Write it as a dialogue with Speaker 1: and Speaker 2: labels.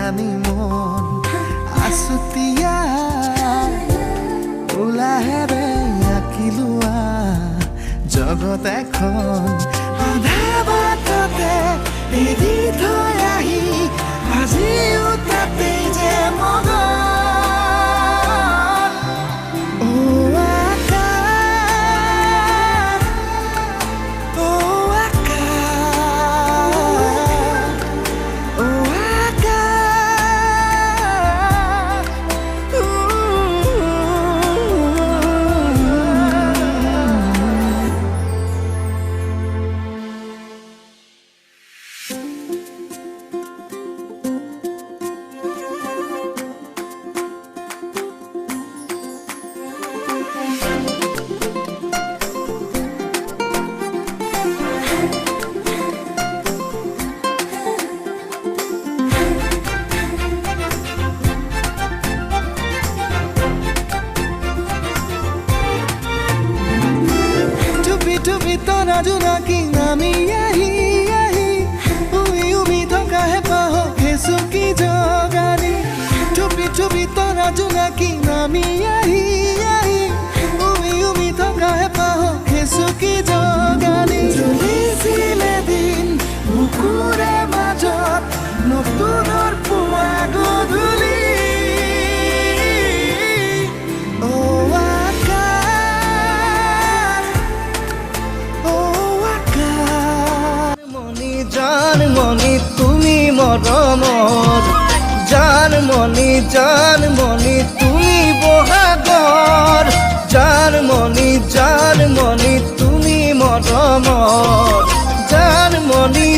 Speaker 1: জানি মন আছুতীয়া ওলাহেৰে আঁকিলোৱা জগত এখন আধা বাটতে এৰি থৈ আহি আজিও তাতে যে মগন তুমি তৰা জোনাকী নামি আহি আহি উমি উমি থকা হেঁপাহ হেঁচুকি জগালি টুপি টুপি তৰা জোনাকী নামি আহি আহি উমি উমি থকা হেঁপাহ হেঁচুকি জগালি চলিছিলে দিন বুকুৰে মাজত নতুনৰ পুৱা গধূলি জানমণি তুমি মৰমৰ জানমণি জানমণি তুমি বহাগৰ জানমণি জানমণি তুমি মৰমৰ জানমণি